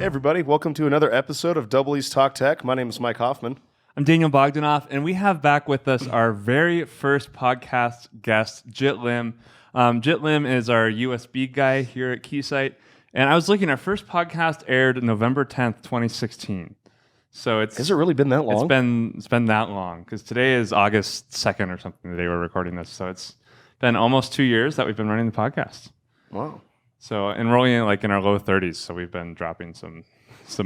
Hey everybody, welcome to another episode of Double E's Talk Tech. My name is Mike Hoffman. I'm Daniel Bogdanoff, and we have back with us our very first podcast guest, Jit Lim. Jit Lim is our USB guy here at Keysight, and I was looking, our first podcast aired November 10th, 2016. So Has it really been that long? It's been that long, because today is August 2nd or something, the day we're recording this. So it's been almost 2 years that we've been running the podcast. Wow. So enrolling in our low 30s, so we've been dropping some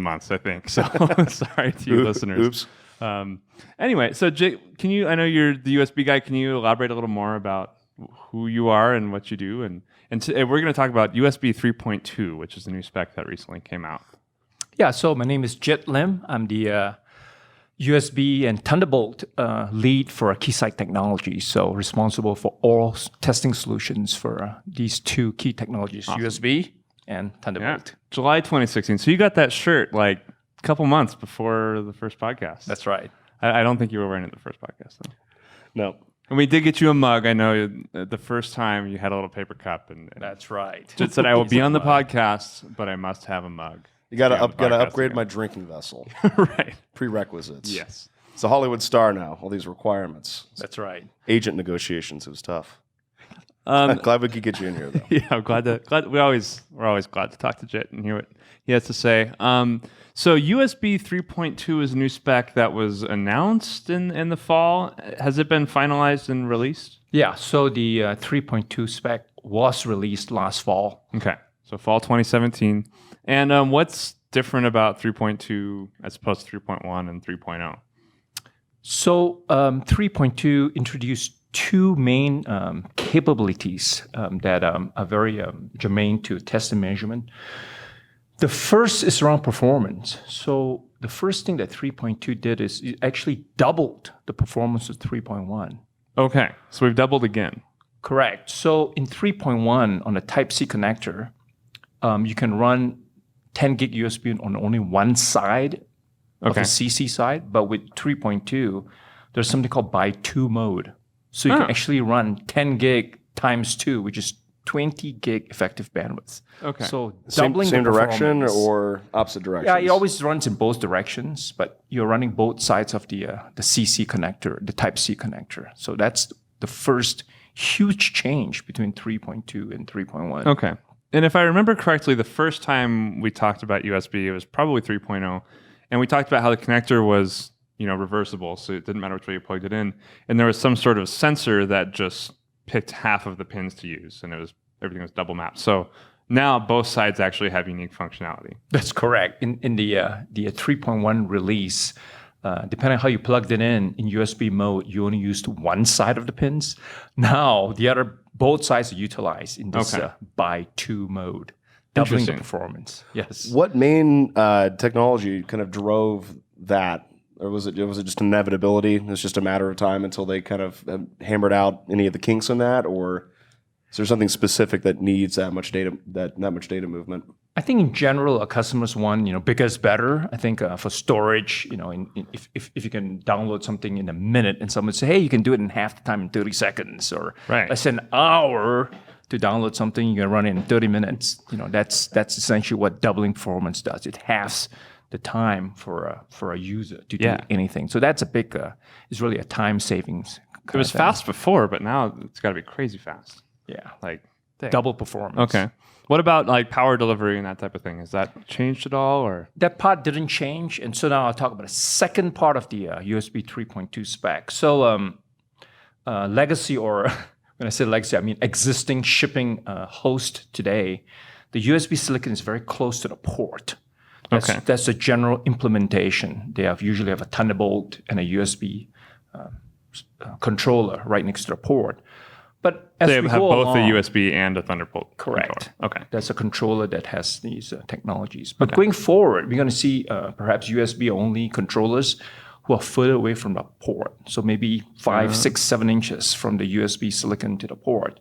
months, I think. So sorry to you listeners. Oops. Anyway, so Jake, I know you're the USB guy. Can you elaborate a little more about who you are and what you do? And we're going to talk about USB 3.2, which is the new spec that recently came out. Yeah, so my name is Jit Lim. I'm the USB and Thunderbolt lead for Keysight Technology, so responsible for all testing solutions for these two key technologies, awesome. USB and Thunderbolt. Yeah. July 2016. So you got that shirt like a couple months before the first podcast. That's right. I don't think you were wearing it the first podcast, though. No. And we did get you a mug. I know the first time you had a little paper cup. And that's right. Jit said, I will be on the podcast, but I must have a mug. You got to upgrade my drinking vessel. Right. Prerequisites. Yes. It's a Hollywood star now, all these requirements. That's right. Agent negotiations, it was tough. Glad we could get you in here, though. Yeah, I'm we're always glad to talk to Jit and hear what he has to say. So USB 3.2 is a new spec that was announced in the fall. Has it been finalized and released? Yeah, so the 3.2 spec was released last fall. Okay, so fall 2017. And what's different about 3.2 as opposed to 3.1 and 3.0? So 3.2 introduced two main capabilities that are very germane to test and measurement. The first is around performance. So the first thing that 3.2 did is it actually doubled the performance of 3.1. Okay, so we've doubled again. Correct. So in 3.1 on the Type-C connector, you can run 10 gig USB on only one side of the CC side, but with 3.2, there's something called by 2 mode. So you can actually run 10 gig times 2, which is 20 gig effective bandwidth. Okay. So doubling same the direction or opposite directions? Yeah, it always runs in both directions, but you're running both sides of the CC connector, the Type-C connector. So that's the first huge change between 3.2 and 3.1. Okay. And if I remember correctly, the first time we talked about USB, it was probably 3.0. And we talked about how the connector was, reversible, so it didn't matter which way you plugged it in. And there was some sort of sensor that just picked half of the pins to use, and everything was double mapped. So now both sides actually have unique functionality. That's correct. In the 3.1 release, depending on how you plugged it in USB mode, you only used one side of the pins. Now both sides are utilized in this by 2 mode, doubling the performance. Yes. What main technology kind of drove that? Or was it just inevitability? It's just a matter of time until they kind of hammered out any of the kinks in that, or is there something specific that needs that much data movement? I think in general, our customers want bigger is better. I think for storage, if you can download something in a minute, and someone say, hey, you can do it in half the time in 30 seconds, or let's say an hour to download something, you can run it in 30 minutes. That's essentially what doubling performance does. It halves the time for a user to do anything. So that's it's really a time savings. It was fast before, but now it's got to be crazy fast. Yeah. Dang. Double performance. Okay. What about power delivery and that type of thing? Has that changed at all, or? That part didn't change. And so now I'll talk about the second part of the USB 3.2 spec. So legacy, or when I say legacy, I mean existing shipping host today, the USB silicon is very close to the port. That's the general implementation. They usually have a Thunderbolt and a USB controller right next to the port. But as they we have go both along, a USB and a Thunderbolt. Correct. Controller. Okay. That's a controller that has these technologies. But going forward, we're going to see perhaps USB-only controllers who are further away from the port. So maybe 5, 6, 7 inches from the USB silicon to the port.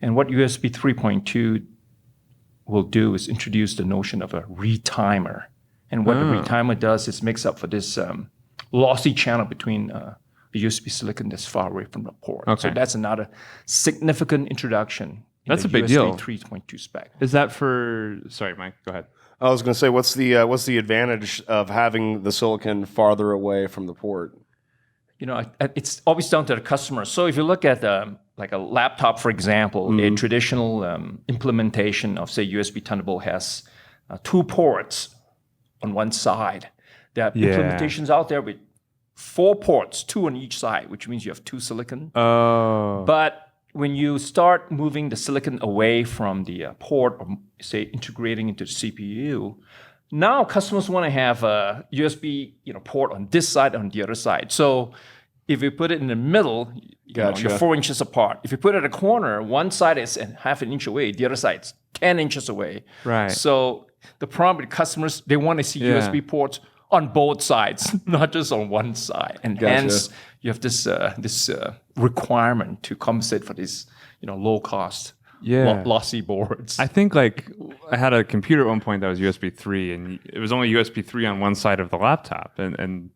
And what USB 3.2 will do is introduce the notion of a retimer. And what the retimer does is makes up for this lossy channel between the USB silicon that's far away from the port. Okay. So that's another significant introduction. That's a the big USB deal. 3.2 spec. Is that for? Sorry, Mike. Go ahead. I was going to say, what's the advantage of having the silicon farther away from the port? It's always down to the customer. So if you look at like a laptop, for example, a traditional implementation of, say, USB Thunderbolt has 2 ports on one side. There are implementations out there with 4 ports, 2 on each side, which means you have 2 silicon. Oh. But when you start moving the silicon away from the port, or say integrating into the CPU, now customers want to have a USB port on this side, on the other side. So if you put it in the middle, you're 4 inches apart. If you put it at a corner, one side is half an inch away, the other side's 10 inches away. Right. So the problem with customers, they want to see USB ports on both sides, not just on one side. And hence, you have this requirement to compensate for these low cost lossy boards. I think like I had a computer at one point that was USB 3, and it was only USB 3 on one side of the laptop, and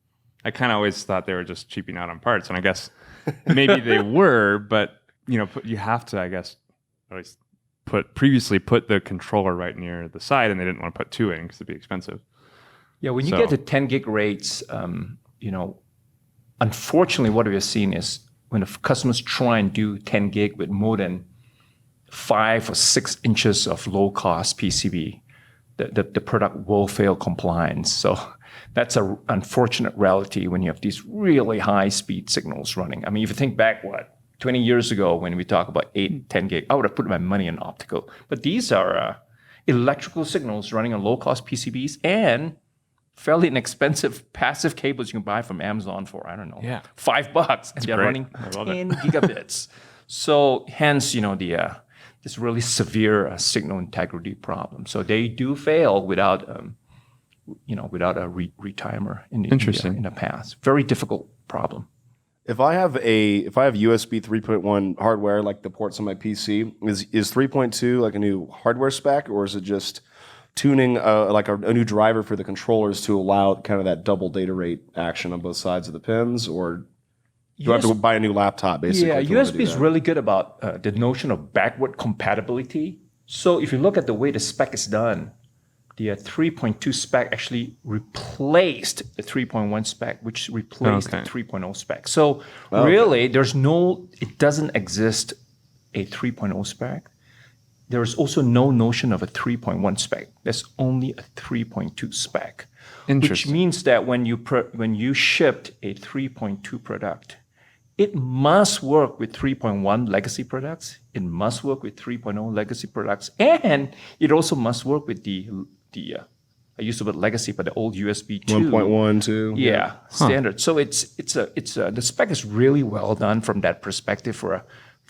I kind of always thought they were just cheaping out on parts, and I guess maybe they were, but you have to, I guess, at least previously put the controller right near the side, and they didn't want to put 2 in because it'd be expensive. Yeah, when you get to 10 gig rates, unfortunately, what we are seeing is when the customers try and do 10 gig with more than 5 or 6 inches of low-cost PCB, the product will fail compliance. So that's an unfortunate reality when you have these really high-speed signals running. I mean, if you think back, 20 years ago when we talk about 8, 10 gig, I would have put my money in optical. But these are electrical signals running on low-cost PCBs and fairly inexpensive passive cables you can buy from Amazon for, $5. And they're running 10 gigabits. So hence, this really severe signal integrity problem. So they do fail without a retimer in the past. Very difficult problem. If I have USB 3.1 hardware, like the ports on my PC, is 3.2 like a new hardware spec, or is it just tuning like a new driver for the controllers to allow kind of that double data rate action on both sides of the pins, or do I have to buy a new laptop basically? Yeah, USB is really good about the notion of backward compatibility. So if you look at the way the spec is done, the 3.2 spec actually replaced the 3.1 spec, which replaced the 3.0 spec. So really, it doesn't exist a 3.0 spec. There is also no notion of a 3.1 spec. There's only a 3.2 spec. Which means that when you shipped a 3.2 product, it must work with 3.1 legacy products. It must work with 3.0 legacy products, and it also must work with the I used the word legacy, but the old USB 2. 1.1, 2. Yeah, standard. So the spec is really well done from that perspective for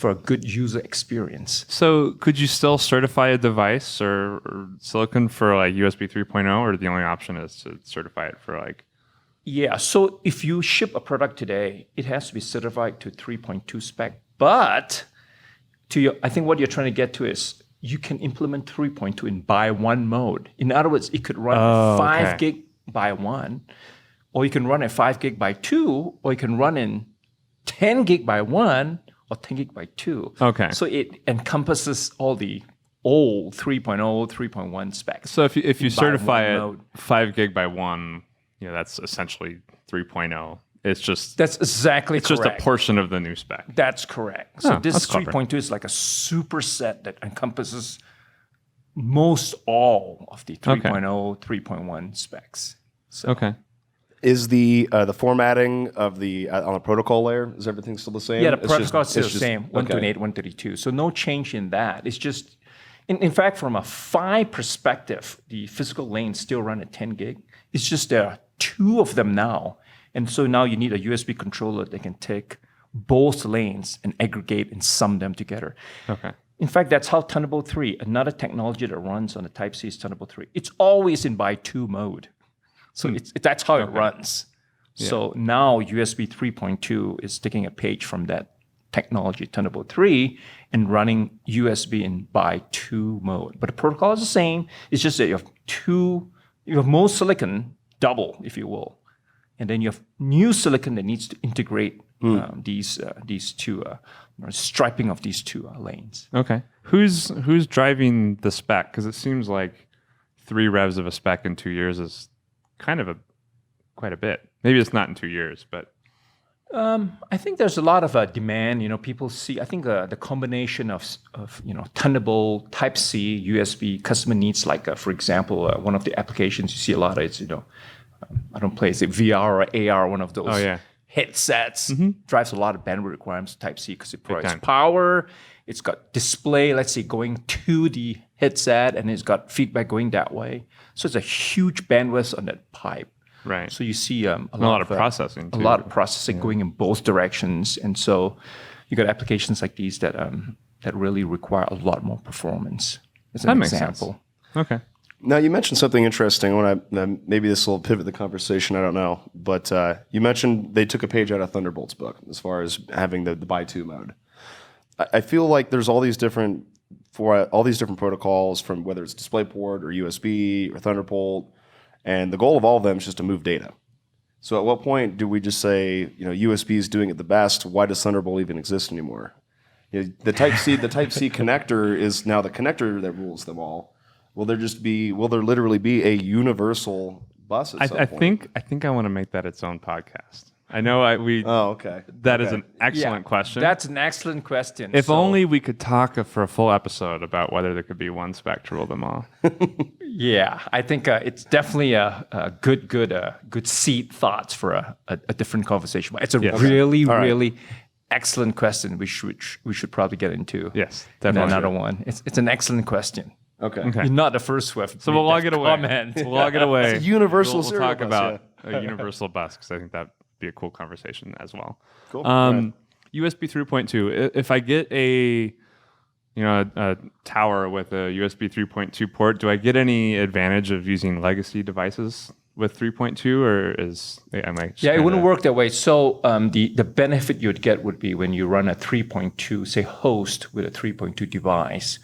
a good user experience. So could you still certify a device or silicon for like USB 3.0, or the only option is to certify it for like? Yeah, so if you ship a product today, it has to be certified to 3.2 spec. But I think what you're trying to get to is you can implement 3.2 in by one mode. In other words, it could run 5 gig by 1, or you can run at 5 gig by 2, or you can run in 10 gig by 1, or 10 gig by 2. Okay. So it encompasses all the old 3.0, 3.1 specs. So if you certify it 5 gig by 1, that's essentially 3.0. That's exactly correct. It's just a portion of the new spec. That's correct. So this 3.2 is like a superset that encompasses most all of the 3.0, 3.1 specs. So. Okay. Is the formatting of the on the protocol layer, is everything still the same? Yeah, the protocol is still the same, 128, 132. So no change in that. It's just, in fact, from a PHY perspective, the physical lanes still run at 10 gig. It's just there are 2 of them now. And so now you need a USB controller that can take both lanes and aggregate and sum them together. Okay. In fact, that's how Thunderbolt 3, another technology that runs on the Type-C is Thunderbolt 3. It's always in by 2 mode. So that's how it runs. Yeah. So now USB 3.2 is taking a page from that technology, Thunderbolt 3, and running USB in by 2 mode. But the protocol is the same. It's just that you have more silicon, double, if you will. And then you have new silicon that needs to integrate these 2 striping of these 2 lanes. Okay. Who's driving the spec? Because it seems like 3 revs of a spec in 2 years is kind of quite a bit. Maybe it's not in 2 years, but I think there's a lot of demand. People see. I think the combination of Thunderbolt, Type C, USB, customer needs. Like for example, one of the applications you see a lot of is I don't play. Is it VR or AR? One of those. Oh, yeah. Headsets drives a lot of bandwidth requirements. Type C because it provides time. power. It's got display. Let's say going to the headset, and it's got feedback going that way. So it's a huge bandwidth on that pipe. right. So you see a lot of processing, a too. lot of processing going in both directions, and so you got applications like these that really require a lot more performance. As an That makes example. sense. Okay. Now, you mentioned something interesting. Maybe this will pivot the conversation. I don't know, but you mentioned they took a page out of Thunderbolt's book as far as having the by two mode. I feel like there's all these different protocols, from whether it's DisplayPort or USB or Thunderbolt, and the goal of all of them is just to move data. So, at what point do we just say, USB is doing it the best? Why does Thunderbolt even exist anymore? The Type C connector is now the connector that rules them all. Will there literally be a universal bus at some point? I think I want to make that its own podcast. I know Oh, okay. That is an excellent question. That's an excellent question. If only we could talk for a full episode about whether there could be one spec to rule them all. Yeah, I think it's definitely a good seed thoughts for a different conversation. But it's a really excellent question. We should probably get into. Yes, in definitely. another one. It's an excellent question. Okay. You're not the first one. So we'll log it away. We'll log it away. It's a universal We'll serial talk bus, about a universal bus because I think that'd be a cool conversation as well. Cool. USB 3.2. If I get a tower with a USB 3.2 port, do I get any advantage of using legacy devices with 3.2, or am I? Yeah, it wouldn't work that way. So the benefit you'd get would be when you run a 3.2, say, host with a 3.2 device.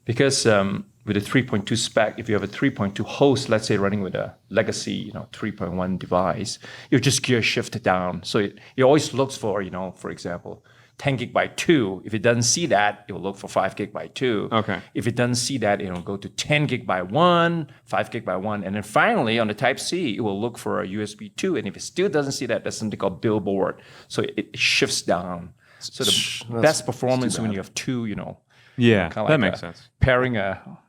Because with a 3.2 spec, if you have a 3.2 host, let's say running with a legacy 3.1 device, you just gear shift down. So it always looks for, for example, 10 gig by 2. If it doesn't see that, it will look for 5 gig by 2. Okay. If it doesn't see that, it'll go to 10 gig by 1, 5 gig by 1. And then finally, on the Type C, it will look for a USB 2. And if it still doesn't see that, that's something called billboard. So it shifts down. So the best performance when you have two, Yeah, kinda that like makes sense. pairing a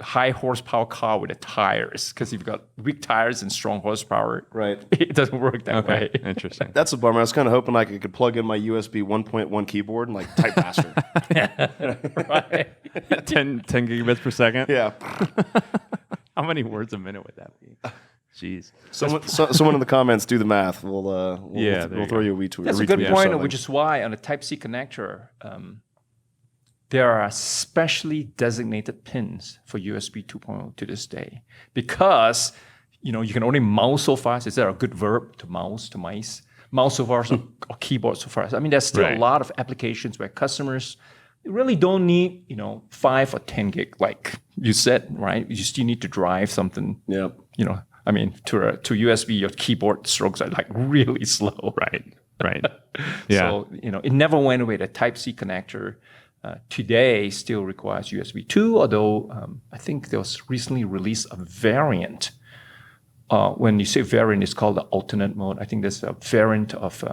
high horsepower car with the tires, because you've got weak tires and strong horsepower. Right. It doesn't work that way. Interesting. That's a bummer. I was kind of hoping I could plug in my USB 1.1 keyboard and type faster. Right. 10 gigabits per second. Yeah. How many words a minute would that be? Jeez. Someone in the comments do the math. We'll throw you a retweet. That's a good point, which is why on a Type C connector, there are specially designated pins for USB 2.0 to this day, because you can only mouse so fast. Is there a good verb to mouse, to mice? Mouse so fast or keyboard so fast. I mean, there's still a lot of applications where customers really don't need 5 or 10 gig, like you said, right? You still need to drive something. Yeah. I mean, to USB, your keyboard strokes are really slow. Right. Yeah. So it never went away. The Type C connector today still requires USB 2, although I think there was recently released a variant. When you say variant, it's called the alternate mode. I think there's a variant of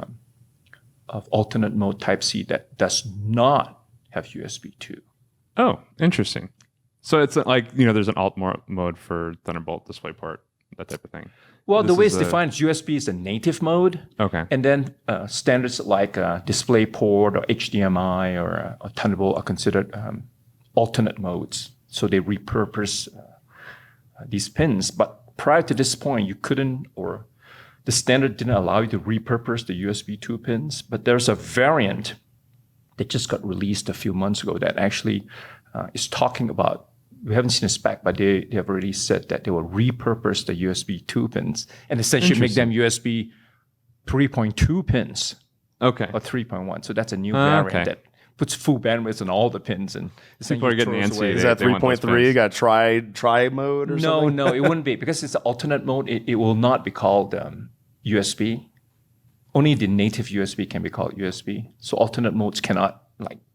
alternate mode Type C that does not have USB 2. Oh, interesting. So it's like, there's an alt mode for Thunderbolt, DisplayPort, that type of thing. Well, the way it's defined, USB is a native mode. Okay. And then standards like DisplayPort or HDMI or Thunderbolt are considered alternate modes. So they repurpose these pins. But prior to this point, you couldn't, or the standard didn't allow you to repurpose the USB 2 pins. But there's a variant that just got released a few months ago that actually is talking about, we haven't seen a spec, but they have already said that they will repurpose the USB 2 pins and essentially make them USB 3.2 pins. Okay. Or 3.1. So that's a new variant that puts full bandwidth on all the pins. And people are getting antsy. Is that 3.3? Got try mode or something? No, it wouldn't be. Because it's an alternate mode, it will not be called USB. Only the native USB can be called USB. So alternate modes cannot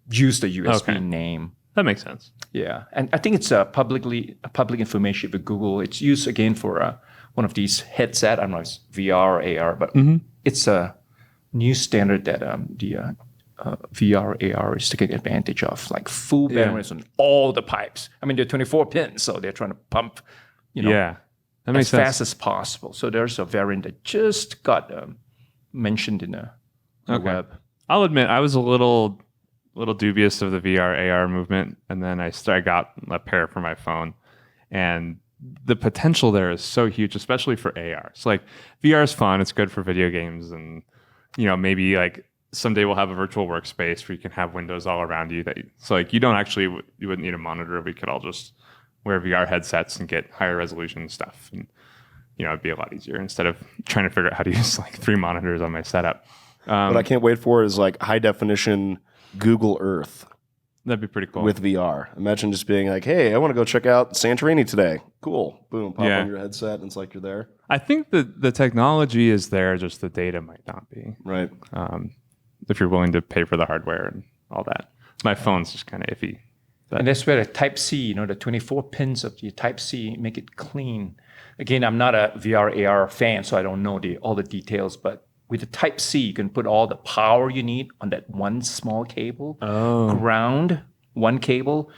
use the USB name. That makes sense. Yeah, and I think it's public information. If you Google, it's used again for one of these headset. I don't know if it's VR or AR, but it's a new standard that the VR AR is taking advantage of, like full bandwidth on all the pipes. I mean, they're 24 pins, so they're trying to pump, That makes as sense. fast as possible. So there's a variant that just got mentioned in the web. I'll admit I was a little dubious of the VR AR movement, and then I got a pair for my phone, and the potential there is so huge, especially for AR. It's like VR is fun; it's good for video games, and maybe like someday we'll have a virtual workspace where you can have windows all around you. So like you wouldn't need a monitor. We could all just wear VR headsets and get higher resolution stuff, and it'd be a lot easier instead of trying to figure out how to use like 3 monitors on my setup. What I can't wait for is like high definition Google Earth That'd be pretty cool. with VR. Imagine just being like, hey, I want to go check out Santorini today. Cool. Boom. Pop on your headset and it's like you're there. I think the technology is there, just the data might not be. Right. If you're willing to pay for the hardware and all that. My phone's just kind of iffy. And that's where the Type-C, the 24 pins of the Type-C make it clean. Again, I'm not a VR AR fan, so I don't know all the details, but with the Type-C, you can put all the power you need on that one small cable, ground one cable.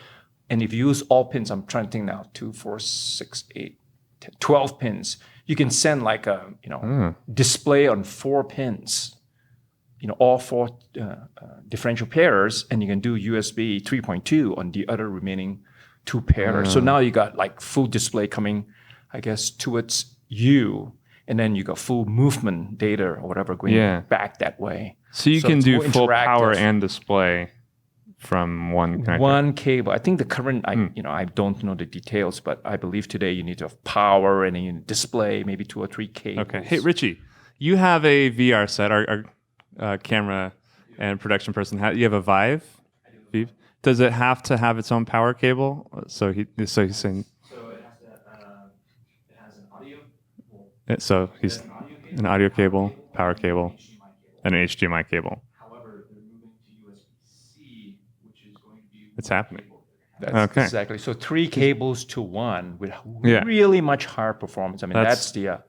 And if you use all pins, I'm trying to think now, 2, 4, 6, 8, 10, 12 pins. You can send like a display on 4 pins, all 4 differential pairs, and you can do USB 3.2 on the other remaining 2 pairs. So now you got like full display coming, I guess, towards you. And then you got full movement data or whatever going back that way. So you can do more full power interactive. and display from one connector. One cable. I think the current, I don't know the details, but I believe today you need to have power and then you need display, maybe 2 or 3 cables. Okay. Hey, Richie, you have a VR set. Our camera and production person, you have a Vive? Vive? Does it have to have its own power cable? So he's saying. So he's an audio cable, power cable, and an HDMI cable. However, they're moving to USB-C, which is going to be It's happening. That's Okay. exactly. So 3 cables to 1 with really much higher performance. I mean, that's the...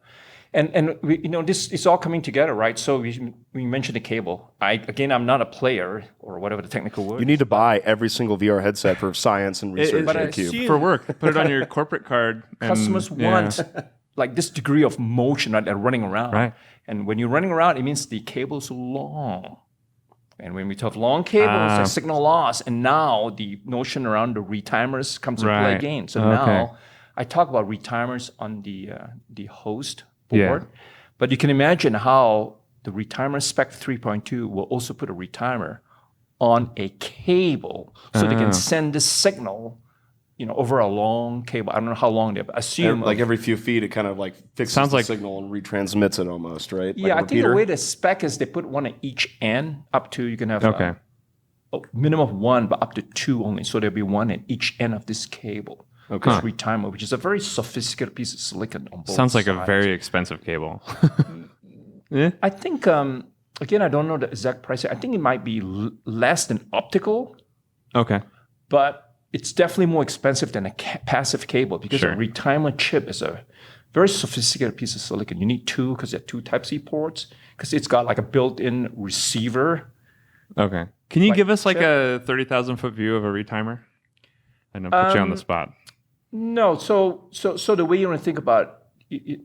And we, this is all coming together, right? So we mentioned the cable. I'm not a player or whatever the technical word. You need to buy every single VR headset for science and research but I IQ. assume- For work, put it on your corporate card. And, Customers want like this degree of motion, right? They're running around. Right. And when you're running around, it means the cable's long. And when we talk long cables, there's signal loss. And now the notion around the retimers comes into play again. So now I talk about retimers on the host board. But you can imagine how the retimer Spec 3.2 will also put a retimer on a cable so they can send the signal over a long cable. I don't know how long they assume. Like every few feet, it kind of like fixes Sounds the like- signal and retransmits it almost, right? Yeah, like I think the way the spec is they put one at each end up to, you can have a minimum of 1, but up to 2 only. So there'll be 1 at each end of this cable. Okay. This retimer, which is a very sophisticated piece of silicon on both Sounds like a sides. very expensive cable. I think, again, I don't know the exact price. I think it might be less than optical, Okay. but it's definitely more expensive than a passive cable because a retimer chip is a very sophisticated piece of silicon. You need 2 because there are 2 Type-C ports because it's got like a built-in receiver. Okay. Can you Like give us like chip. a 30,000-foot view of a retimer? I know, put you on the spot. No, so the way you want to think about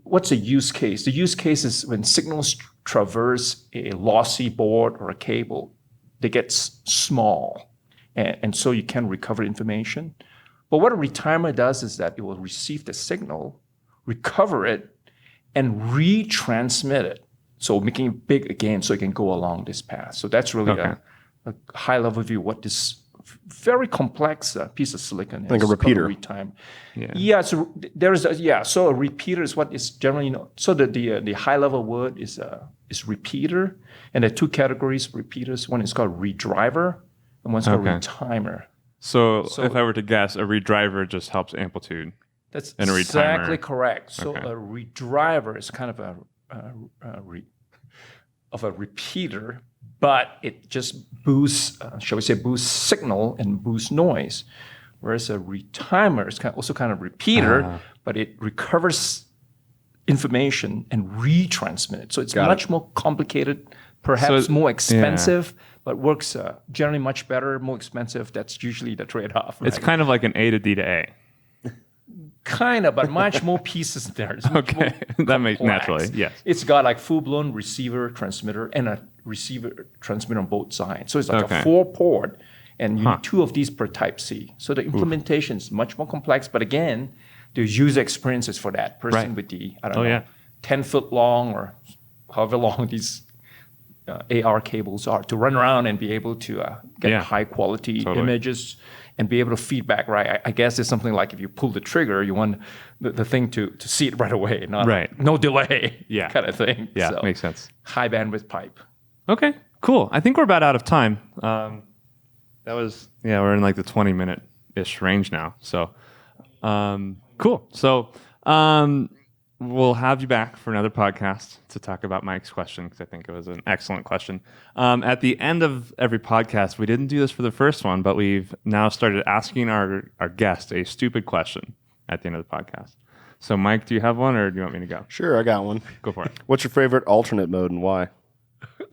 what's a use case? The use case is when signals traverse a lossy board or a cable, they get small. And so you can recover information. But what a retimer does is that it will receive the signal, recover it, and retransmit it. So making it big again so it can go along this path. So that's really a high-level view of what this very complex piece of silicon is. Like a repeater. Retimer. Yeah, so there is so a repeater is what is generally, so the high-level word is repeater. And there are 2 categories of repeaters. One is called redriver, and one's called retimer. So if I were to guess, a redriver just helps amplitude. That's and a retimer. exactly correct. So a redriver is kind of a repeater, but it just boosts, shall we say, boosts signal and boosts noise. whereas a retimer is also kind of repeater, but it recovers information and retransmits it. So it's much more complicated, perhaps more expensive, but works generally much better, more expensive. That's usually the trade-off. Right? It's kind of like an A to D to A. Kind of, but much more pieces there. It's much more That makes complex. naturally, yes. It's got like full-blown receiver, transmitter, and a receiver transmitter on both sides. So it's like a 4-port, and you need 2 of these per Type-C. So the implementation is much more complex, but again, there's user experiences for that person with the, 10-foot long or however long these AR cables are to run around and be able to get high-quality images and be able to feedback, right? I guess it's something like if you pull the trigger, you want the thing to see it right away, not no delay kind of thing. Yeah, so, makes sense. High bandwidth pipe. Okay, cool. I think we're about out of time. That was, we're in like the 20-minute-ish range now. So, cool. So, we'll have you back for another podcast to talk about Mike's question because I think it was an excellent question. At the end of every podcast, we didn't do this for the first one, but we've now started asking our guest a stupid question at the end of the podcast. So, Mike, do you have one or do you want me to go? Sure, I got one. Go for it. What's your favorite alternate mode and why?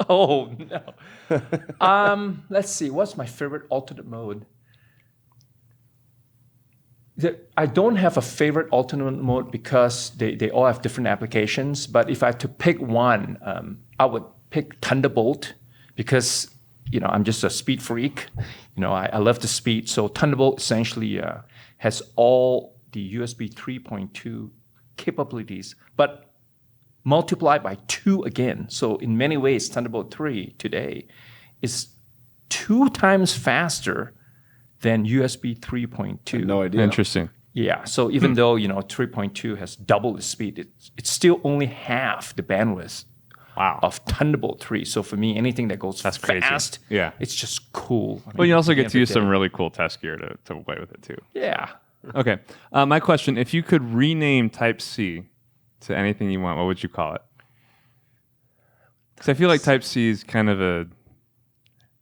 Oh, no. Let's see. What's my favorite alternate mode? I don't have a favorite alternate mode because they all have different applications. But if I had to pick one, I would pick Thunderbolt because, I'm just a speed freak. I love the speed. So Thunderbolt essentially has all the USB 3.2 capabilities, but multiplied by 2 again. So in many ways, Thunderbolt 3 today is 2 times faster than USB 3.2. No idea. Interesting. Yeah. So even though 3.2 has double the speed, it's still only half the bandwidth of Thunderbolt 3. So for me, anything that goes fast, crazy. Yeah, it's just cool. Well, you also get to use some really cool test gear to play with it too. Yeah. Okay. My question: if you could rename Type-C to anything you want, what would you call it? Because I feel like Type-C is kind of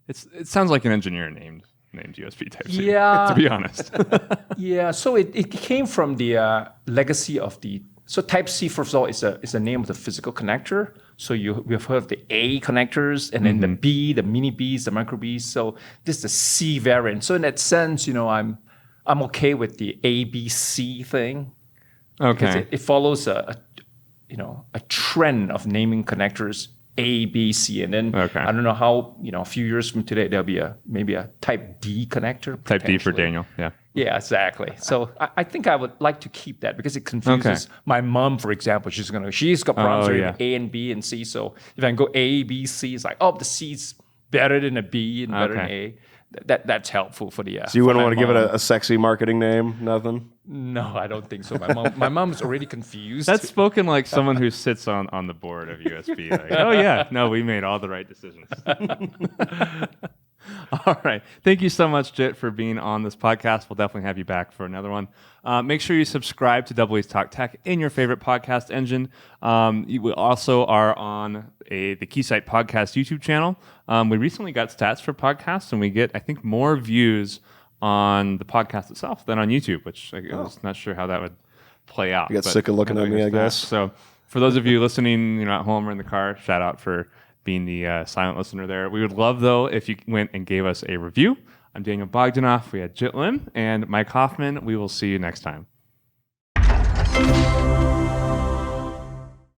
it sounds like an engineer named USB Type-C. Yeah. To be honest. Yeah. So it came from the legacy of so Type-C, first of all, is a name of the physical connector. So we've heard of the A connectors and then the B, the mini Bs, the micro Bs. So this is the C variant. So in that sense, I'm okay with the ABC thing. Okay. Because it follows a trend of naming connectors A, B, C, and then I don't know how a few years from today there'll be maybe a Type D connector. Type D for Daniel. Yeah. Yeah, exactly. So I think I would like to keep that because it confuses my mom, for example. She's got problems with A and B and C. So if I can go A, B, C, it's like the C's better than a B and better than A. That's helpful for the. So you wouldn't want to give it a sexy marketing name? Nothing. No, I don't think so. My mom's already confused. That's spoken like someone who sits on the board of USB. Like, oh yeah, no, we made all the right decisions. All right. Thank you so much, Jit, for being on this podcast. We'll definitely have you back for another one. Make sure you subscribe to Double E's Talk Tech in your favorite podcast engine. We also are on the Keysight Podcast YouTube channel. We recently got stats for podcasts, and we get, I think, more views on the podcast itself than on YouTube, which I was not sure how that would play out. You got sick of looking at me, I guess. So for those of you listening, at home or in the car, shout out for being the silent listener there. We would love, though, if you went and gave us a review. I'm Daniel Bogdanoff. We had Jit Lim and Mike Hoffman. We will see you next time.